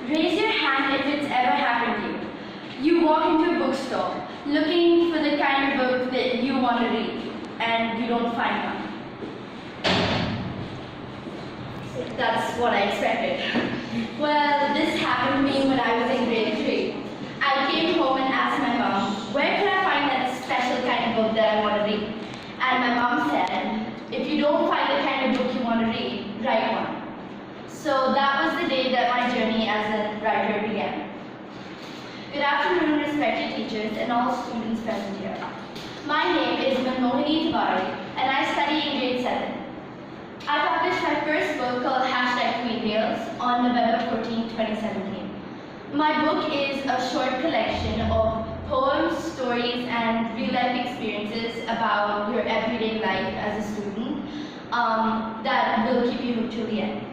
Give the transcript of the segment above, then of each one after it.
Raise your hand if it's ever happened to you. You walk into a bookstore looking for the kind of book that you want to read and you don't find one. That's what I expected. Well, this happened to me when I was in grade 3. I came home and asked my mom, where can I find that special kind of book that I want to read? And my mom said, if you don't find the kind of book you want to read, write one. So that was the day that my journey as a writer began. Good afternoon, respected teachers and all students present here. My name is Manmohini, and I study in grade 7. I published my first book called #TweetTales on November 14, 2017. My book is a short collection of poems, stories, and real-life experiences about your everyday life as a student that will keep you hooked till the end.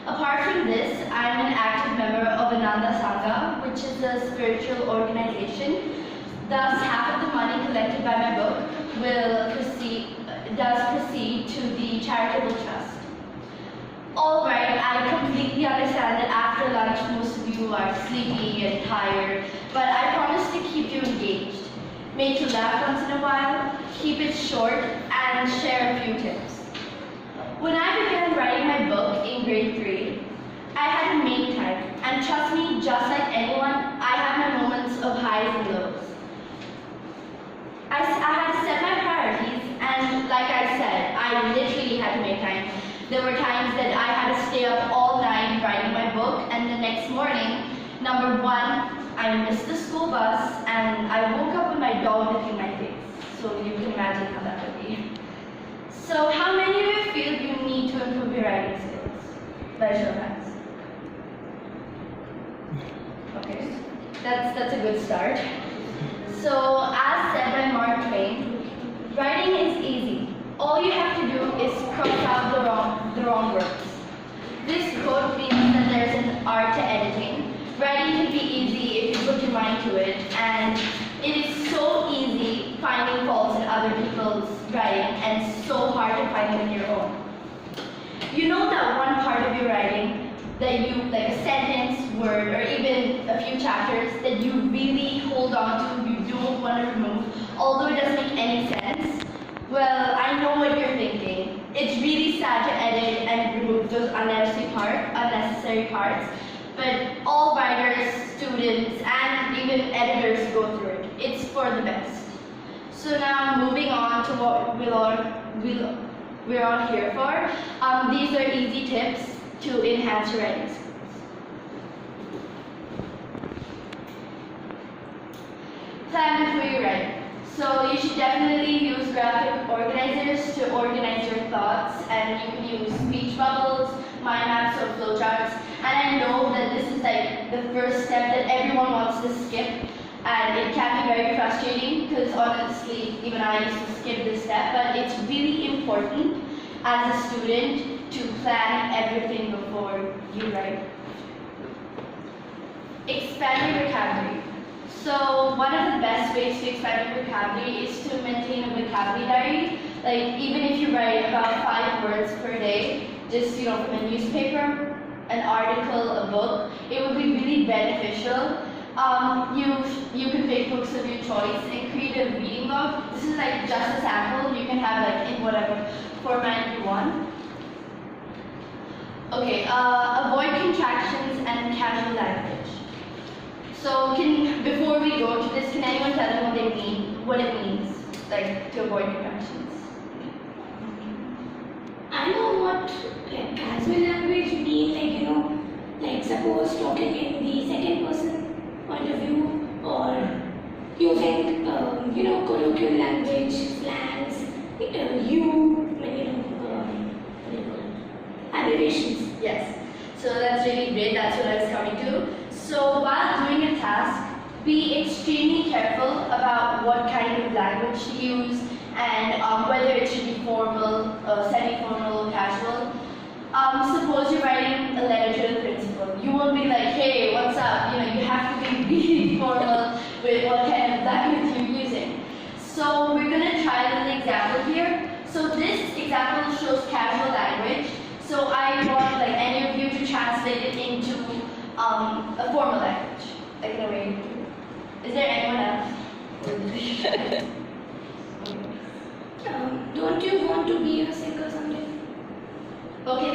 Apart from this, I'm an active member of Ananda Sangha, which is a spiritual organization. Thus, half of the money collected by my book does proceed to the charitable trust. Alright, I completely understand that after lunch most of you are sleepy and tired, but I promise to keep you engaged, make you laugh once in a while, keep it short, and share a few tips. When I began writing my book in grade 3, I had to make time, and trust me, just like anyone, I have my moments of highs and lows. I had to set my priorities, and like I said, I literally had to make time. There were times that I had to stay up all night writing my book, and the next morning, number one, I missed the school bus, and I woke up with my dog licking my face. So you can imagine how that would be. So how many of you feel you need to improve your writing skills? By show of hands. Okay, that's a good start. So as said by Mark Twain, writing is easy. All you have to do is cross out the wrong words. This quote means that there's an art to editing. Writing can be easy if you put your mind to it, and it is so easy finding faults in other people's writing and so hard to find them in your own. You know that one part of your writing that you, like a sentence, word, or even a few chapters that you really hold on to, you don't want to remove, although it doesn't make any sense? Well, I know what you're thinking. It's really sad to edit and remove those unnecessary parts, but all writers, students, and even editors go through it. It's for the best. So now moving on to what we're all here for. These are easy tips to enhance your writing skills. Plan before you write. So you should definitely use graphic organizers to organize your thoughts, and you can use speech bubbles, mind maps, or flowcharts. And I know that this is like the first step that everyone wants to skip, and it can be very frustrating because honestly, even I used to skip this step, but it's really important as a student to plan everything before you write. Expand your vocabulary. So one of the best ways to expand your vocabulary is to maintain a vocabulary diary. Like even if you write about 5 words per day, just from a newspaper, an article, a book, it would be really beneficial. You can pick books of your choice and create a reading log. This is like just a sample. You can have like in whatever format you want. Okay, avoid contractions and casual language. So before we go to this, can anyone tell them what it means, like to avoid contractions? I know what casual language means, like suppose talking in the second person point of view, or using colloquial language, slangs, abbreviations. Yes, so that's really great. That's what I was coming to. So while doing a task, be extremely careful about what kind of language to use and whether it should be formal, semi-formal, or casual. Suppose you're writing a letter to the principal. You won't be like, hey, what's up? You have to be really formal with what kind of language you're using. So we're going to try a little example here. So this example shows casual language. So I want any of you to translate it into a formal language, like in a way. Is there anyone else? Don't you want to be a singer someday? Okay,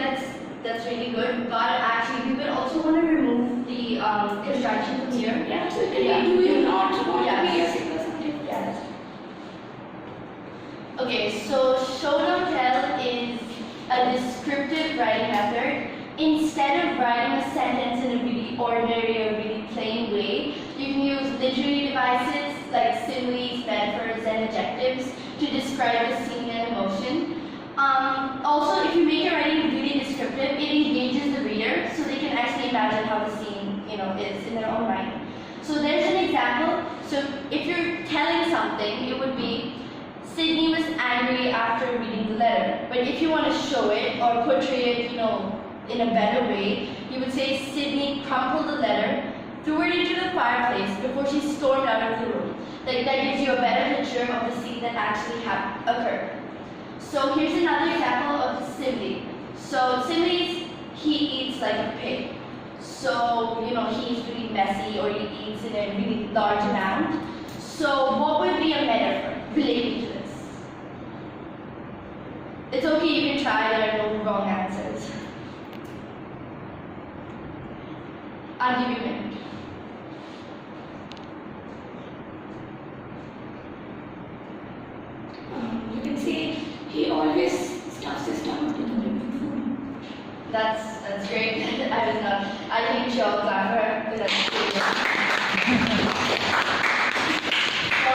that's really good. But actually, we would also want to remove the construction from here. Yeah, absolutely. Do you not want to be a singer someday? Yes. Okay, so show don't tell is a descriptive writing method. Instead of writing a sentence in a really ordinary or really plain way, you can use literary devices like similes, metaphors, and adjectives to describe a scene and emotion. Also, if you make your writing really descriptive, it engages the reader so they can actually imagine how the scene, is in their own mind. So there's an example. So if you're telling something, it would be Sydney was angry after reading the letter. But if you want to show it or portray it, in a better way, you would say Sydney crumpled the letter, threw it into the fireplace before she stormed out of the room. Like that gives you a better picture of the scene that actually occurred. So here's another example of the simile. So simile is he eats like a pig. So he's really messy or he eats in a really large amount. So what would be a metaphor relating to this? It's okay, you can try, there are no wrong answers. I'll give you a minute. You can say he always stuffs his stomach with the liquid food. That's great. I think we should all clap for her because that's great. So,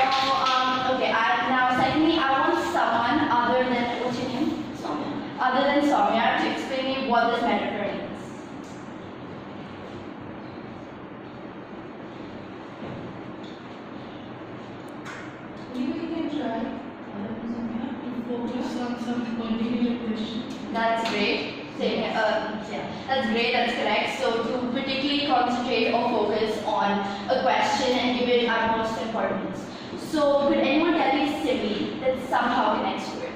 okay, now secondly, I want someone other than, what's your name? Soumya. Other than Soumya to explain me what this metaphor means. You can try, to focus on some particular question. That's great. That's great, that's correct. So to particularly concentrate or focus on a question and give it utmost importance. So could anyone tell me a simile that somehow connects to it?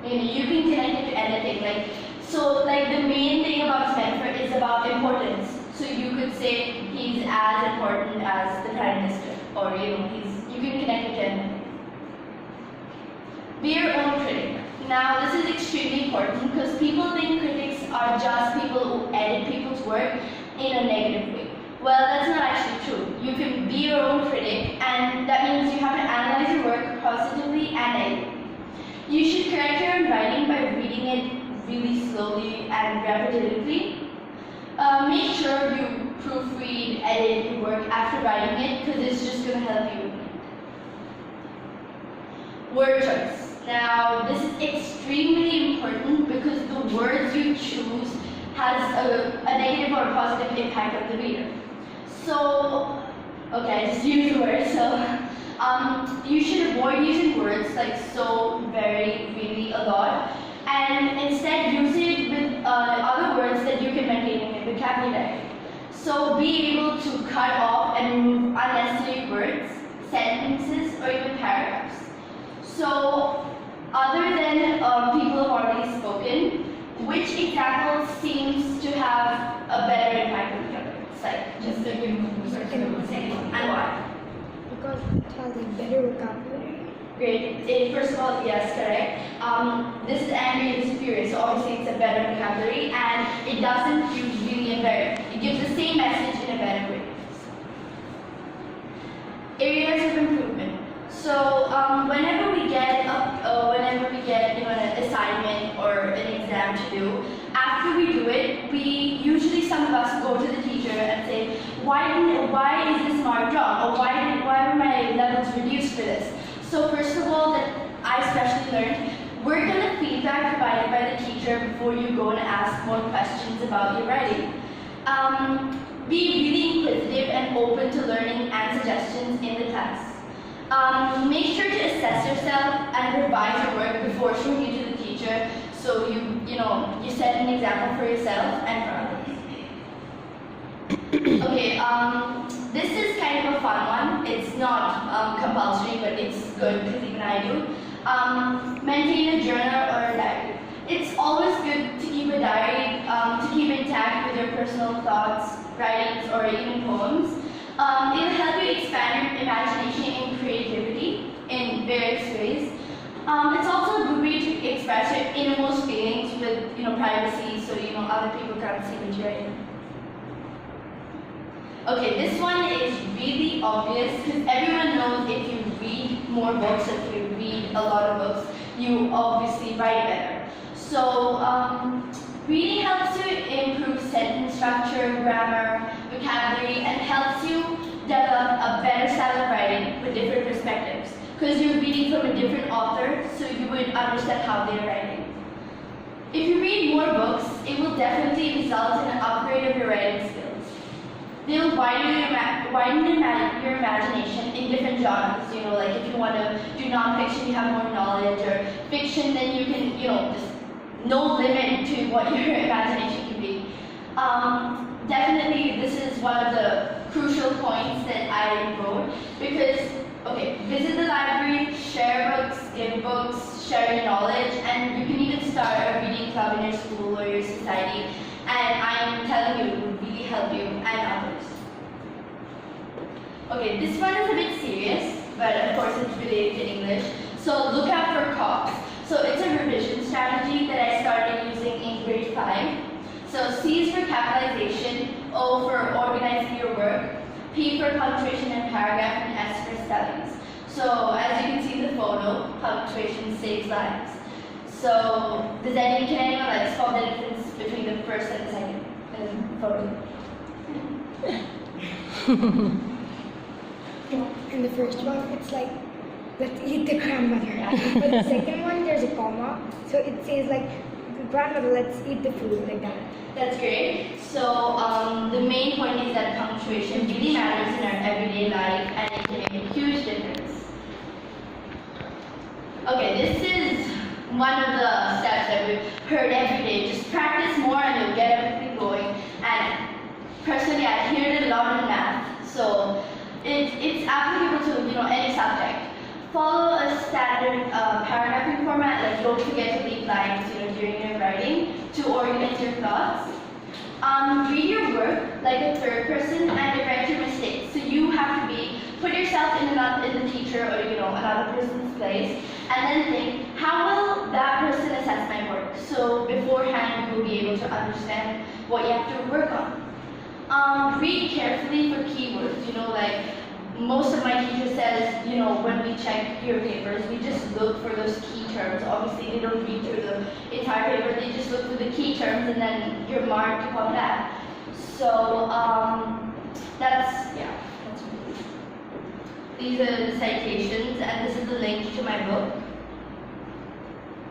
You can connect it to anything. Like the main thing about Stanford is about importance. So you could say he's as important as the Prime Minister, or you can connect it to anything. Be your own critic. Now this is extremely important because people think critics are just people who edit people's work in a negative way. Well, that's not actually true. You can be your own critic, and that means you have to analyze your work positively and negatively. You should correct your own writing by reading it really slowly and repetitively. Make sure you proofread, edit your work after writing it because it's just going to help you. Word choice. Now, this is extremely important because the words you choose has a negative or positive impact on the reader. So, okay, I just used the word. So, you should avoid using words like so, very, really, a lot, and instead use it with other words that you can maintain in your vocabulary. So, be able to cut off and remove unnecessary words, sentences, or even paragraphs. So, other than people who have already spoken, which example seems to have a better impact on the other? Just second one. And why? Because it has a better vocabulary. Great. First of all, yes, correct. This is angry, this is furious, so obviously it's a better vocabulary, and it doesn't use really and very. It gives the same message in a better way. Areas of improvement. So whenever we get an assignment or an exam to do, after we do it, usually some of us go to the teacher and say, why is this marked wrong, or why were my levels reduced for this? So first of all, that I especially learned, work on the feedback provided by the teacher before you go and ask more questions about your writing. Be really inquisitive and open to learning and suggestions in the class. Make sure to assess yourself and revise your work before showing it to the teacher, so you set an example for yourself and for others. Okay, this is kind of a fun one. It's not compulsory, but it's good because even I do. Maintain a journal or a diary. It's personal thoughts, writings, or even poems. It'll help you expand your imagination and creativity in various ways. It's also a good way to express your innermost feelings with, privacy, so other people can't see what you're writing. Okay, this one is really obvious because everyone knows if you read more books, if you read a lot of books, you obviously write better. So reading helps you improve sentence structure, grammar, vocabulary, and helps you develop a better style of writing with different perspectives. Because you're reading from a different author, so you would understand how they're writing. If you read more books, it will definitely result in an upgrade of your writing skills. They'll widen your imagination in different genres. Like if you want to do non-fiction, you have more knowledge, or fiction, then you can, just no limit to what your imagination can be. Definitely, this is one of the crucial points that I wrote because, visit the library, share books, give books, share your knowledge, and you can even start a reading club in your school or your society. And I'm telling you, it will really help you and others. Okay, this one is a bit serious, but of course it's related to English. So look out for coughs. So it's a revision strategy that I started using in grade 5. So C is for capitalization, O for organizing your work, P for punctuation and paragraph, and S for spellings. So as you can see in the photo, punctuation saves lives. So can anyone spot the difference between the first and the second photo? In the first one, it's like, let's eat the grandmother. But the second one, there's a comma. So it says like, grandmother, let's eat the food, like that. That's great. So the main point is that punctuation really matters in our everyday life and it can make a huge difference. Okay, this is one of the steps that we've heard every day. Just practice more and you'll get everything going. And personally, I hear it a lot in math. So it's applicable to any subject. Follow a standard paragraphing format, like don't forget to leave lines during your writing to organize your thoughts. Read your work like a third person and correct your mistakes. So you have to put yourself in the teacher or another person's place, and then think, how will that person assess my work? So beforehand you will be able to understand what you have to work on. Read carefully for keywords. Like most of my teacher says, when we check your papers, we just look for those key terms. Obviously, they don't read through the entire paper, they just look for the key terms and then you're marked upon that. So, that's me. These are the citations, and this is the link to my book.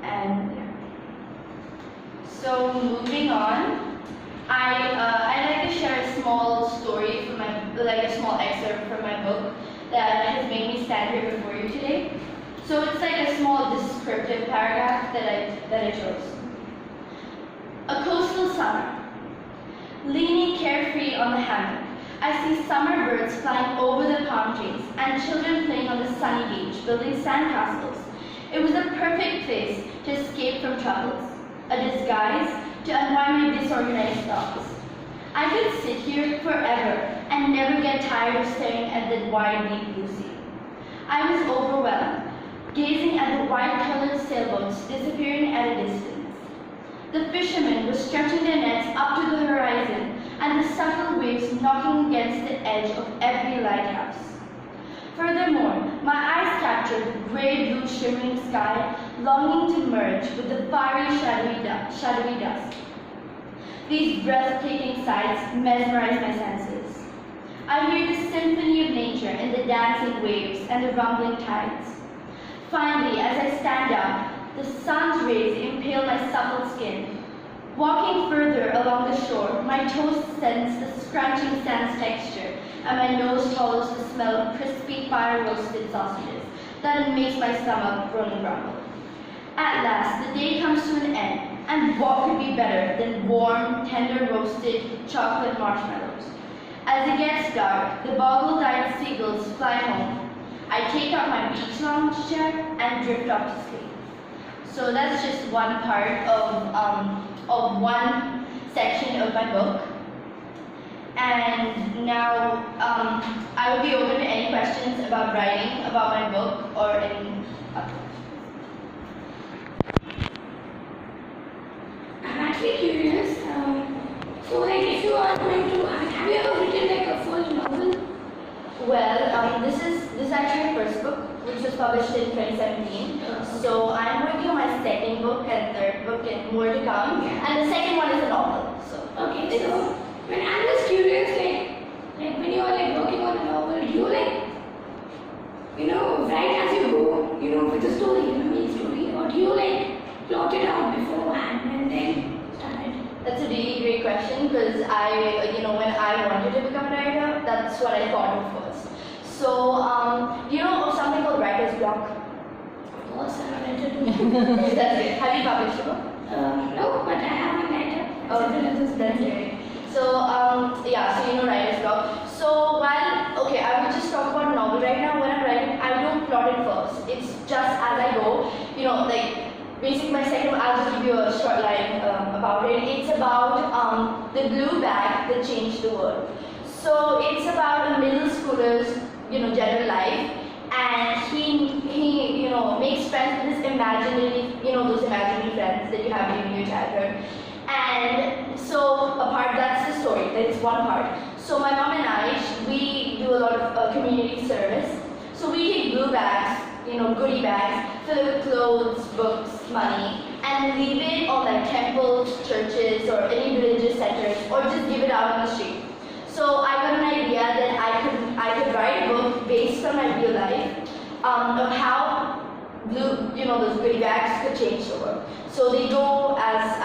And yeah. So, moving on. I'd like to share a small story from a small excerpt from my book that has made me stand here before you today. So it's like a small descriptive paragraph that I chose. A coastal summer. Leaning carefree on the hammock, I see summer birds flying over the palm trees and children playing on the sunny beach, building sandcastles. It was a perfect place to escape from troubles, a disguise to unwind my disorganized thoughts. I could sit here forever and never get tired of staring at the wide deep blue sea. I was overwhelmed, gazing at the white-colored sailboats disappearing at a distance. The fishermen were stretching their nets up to the horizon, and the subtle waves knocking against the edge of every lighthouse. Furthermore, my eyes captured the gray-blue shimmering sky, longing to merge with the fiery shadowy dusk. These breathtaking sights mesmerize my senses. I hear the symphony of nature in the dancing waves and the rumbling tides. Finally, as I stand up, the sun's rays impale my supple skin. Walking further along the shore, my toes sense the scrunching sand's texture, and my nose follows the smell of crispy fire-roasted sausages that makes my stomach groan and grumble. At last, the day comes to an end, and what could be better than warm, tender roasted chocolate marshmallows? As it gets dark, the boggle-eyed seagulls fly home. I take out my beach lounge chair and drift off to sleep. So that's just one part of one section of my book. And now I will be open to any questions about writing, about my book, or any. I'm actually curious. So, like, if you are going to, have you ever written like a full novel? Well, this is actually my first book, which was published in 2017. So I'm working on my second book and third book and more to come. And the second one is a novel. So Okay, so when I'm just curious, like when you are like working on a novel, do you like, write as you go, with the story, main story, or do you like plot it out beforehand and then start it? that's a really great question because I, when I wanted to become a writer, that's what I thought of first. So, you know of something called writer's block? Of course, I'm a writer too. That's it. Have you published a book? No, but I have a writer. Oh, that's great. So, yeah, so you know writer's block. So, okay, I will just talk about a novel right now. When I'm writing, I don't plot it first. It's just as I go. Basically my second one, I'll just give you a short line about it. It's about the blue bag that changed the world. So, it's about a middle schooler's, general life. And he makes friends with his imaginary, those imaginary friends that you have during your childhood. And so that's the story, that is one part. So my mom and I, we do a lot of community service. So we take blue bags, goodie bags, fill it with clothes, books, money, and leave it on like temples, churches, or any religious centers, or just give it out on the street. So I got an idea that I could write a book based on my real life of how those goodie bags could change the world. So they go as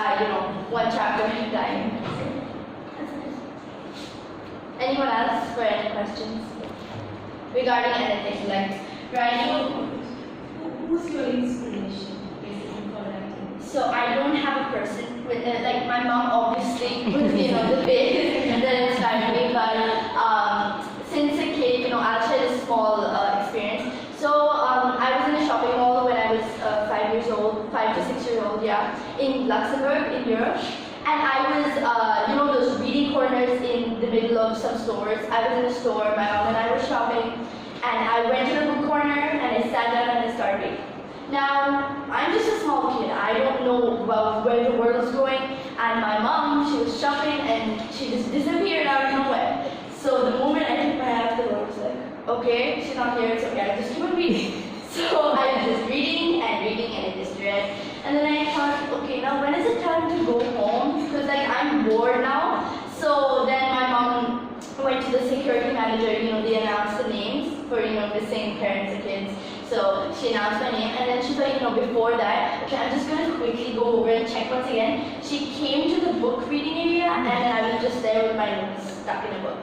one chapter at a time. Anyone else for any questions regarding anything like writing? Who's your inspiration basically for writing? So I don't have a person with like my mom obviously was the base that inspired me, but since a kid I'll share a small experience. So I was in a shopping mall when I was 5 years old, 5 to 6 years old, yeah, in Luxembourg in Europe, and I was those reading corners in the middle of some stores. I was in a store, my mom and I were shopping, and I went to the book corner and I sat down and I started reading. Now, I'm just a small kid. I don't know about where the world is going. And my mom, she was shopping and she just disappeared out of nowhere. So the moment I took my eye off the world, I was like, okay, she's not here, it's okay, I'll just keep on reading. So I was just reading and I just read. And then I thought, okay, now when is it time to go home? Because I'm bored now. So then my mom went to the security manager, they announced the names for, missing parents and kids. So she announced my name, and then she thought, before that, okay, I'm just going to quickly go over and check once again. She came to the book reading area, and I was just there with my notes stuck in a book,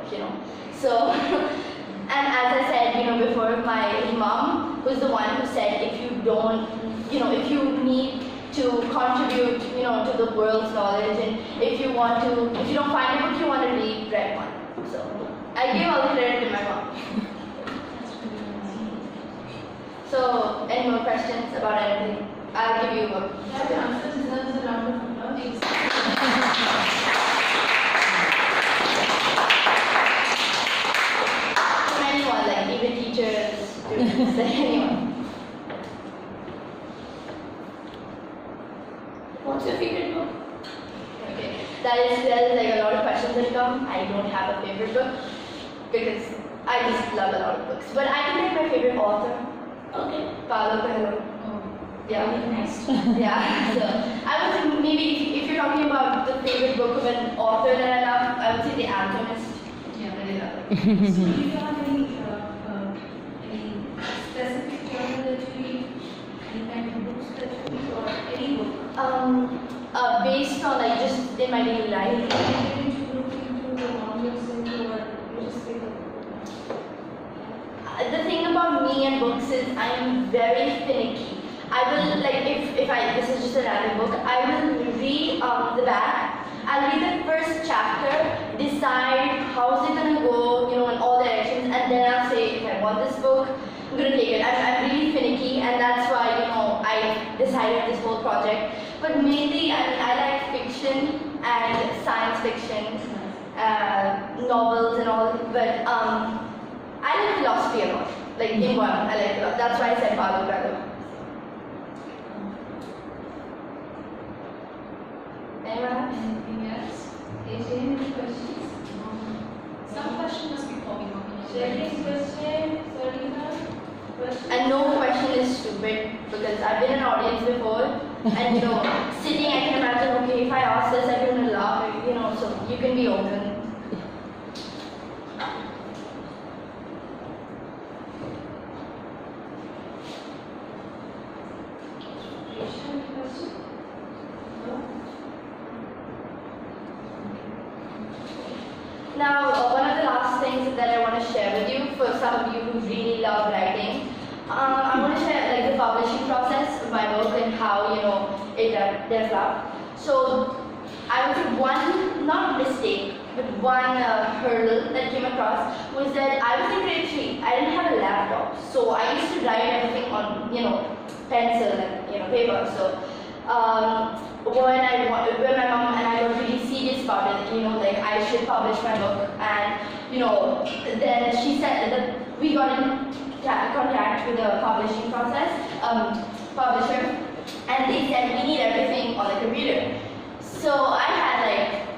So, and as I said, before, my mom was the one who said, if you don't, if you need to contribute, to the world's knowledge, and if you don't find a book you want to read, read one. So, I give all the credit to my mom. So, any more questions about anything? I'll give you a That answer deserves a round of applause. From anyone, like even teachers, students, anyone. What's your favorite book? Okay, that is like a lot of questions that come. I don't have a favorite book because I just love a lot of books. But I can pick my favorite author. Okay. Paulo Coelho. Oh, Yeah. Nice. Yeah. So I would think maybe if you're talking about the favorite book of an author that I love, I would say The Alchemist. yeah. I really love it. So do you have any specific genre that you read? Any kind of books that you read or any book? Based on like just in my daily life. Did you look into the novels or you just pick a book? The thing about me and books is I am very finicky. I will like this is just a random book. I will read the back. I'll read the first chapter, decide how's it gonna go, in all directions, and then I'll say if I want this book, I'm gonna take it. I'm really finicky, and that's why I decided this whole project. But mainly, I like fiction and science fiction novels and all, but I like philosophy a lot. Like in one, I like it a lot. That's why I said Balu brother. Anyone else? Anything else? AJ, any questions? Some question must be popping up in your mind. Any question? Sarina? Question? And no question is stupid because I've been in an audience before, and sitting I can imagine, okay, if I ask this, everyone will laugh, so you can be open. Any question? No? Now, one of the last things that I want to share with you, for some of you who really love writing, I want to share the publishing process of my book and how it developed. So I would say one, not mistake, but one hurdle that came across was that I was in grade 3. I didn't have a laptop, so I used to write everything on pencil and paper. So when my mom and I were really serious about it, I should publish my book, and then she said that we got in contact with the publishing publisher, and they said we need everything on the computer. So I had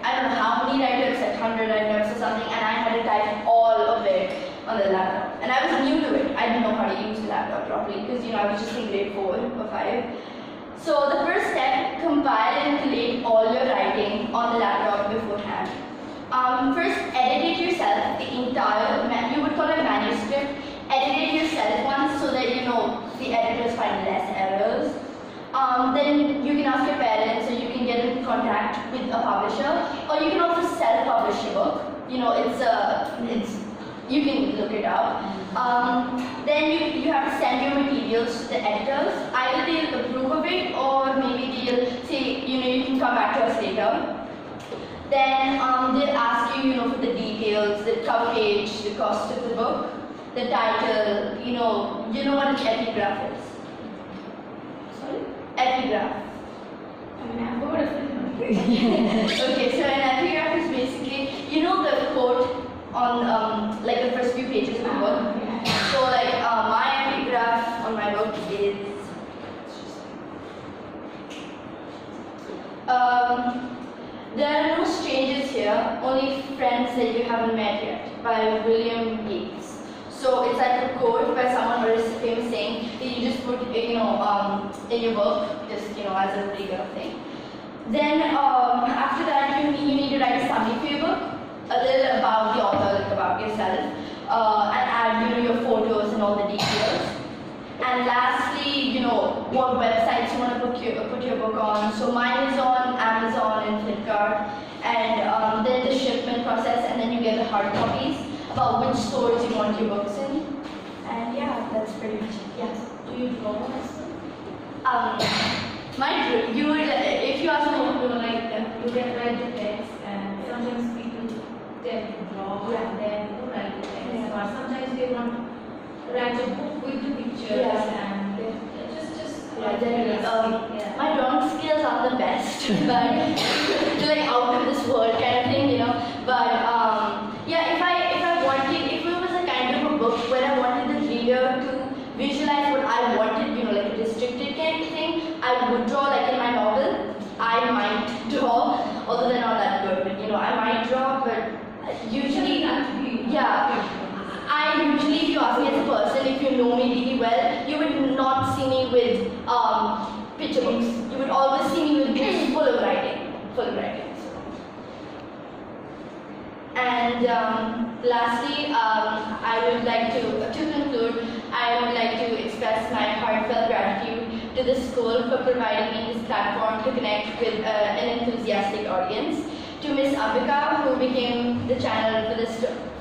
I don't know how many write-ups, 100 write-ups or something, and I had to type all of it on the laptop. And I was new to it. I didn't know how to use the laptop properly because I was just in grade 4 or 5. So the first step, compile and collate all your writing on the laptop beforehand. First, edit it yourself, the entire, you would call it manuscript. Edit it yourself once so that the editors find less errors. Then you can ask your parents, or you can get in contact with a publisher, or you can also self-publish your book. You can look it up. Then you have to send your materials to the editors. Either they'll approve of it, or maybe they'll say, you can come back to us later. Then they'll ask you, for the details, the cover page, the cost of the book, the title, you know what an epigraph is. Sorry? Epigraph. I mean, I've heard of it. Okay, so an epigraph is basically, the quote on the first few pages of the book. Yeah. So my epigraph on my book is there are no strangers here, only friends that you haven't met yet, by William Yeats. So it's like a quote by someone or a famous saying that you just put in your book, just as a regular thing. Then after that you need to write a summary for your book, a little about the author, about yourself, and add your photos and all the details. And lastly, what websites you want to put your book on. So mine is on Amazon and Flipkart, and then the shipment process, and then you get the hard copies about which stores you want your books in. And yeah, that's pretty much it. Yeah. Do you draw also? If you ask me, You can write the text, and sometimes people tend to draw and then write the text. Yeah. Or sometimes they want to write a book with the pictures and just my drawing skills are the best, but out of this world kind of thing, But if it was a kind of a book where I wanted the reader to visualize what I wanted, like a restricted kind of thing, I would draw in my novel. I might draw, although they're not that good, but I might draw, but usually, I usually, if you ask me as a person, if you know me really well, you would not see me with picture books. You would always see me with books full of writing. And lastly, I would like to conclude, I would like to express my heartfelt gratitude to the school for providing me this platform to connect with an enthusiastic audience. To Miss Ambika, who became the channel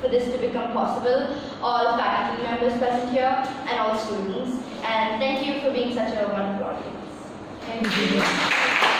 for this to become possible, all faculty members present here, and all students. And thank you for being such a wonderful audience. Thank you.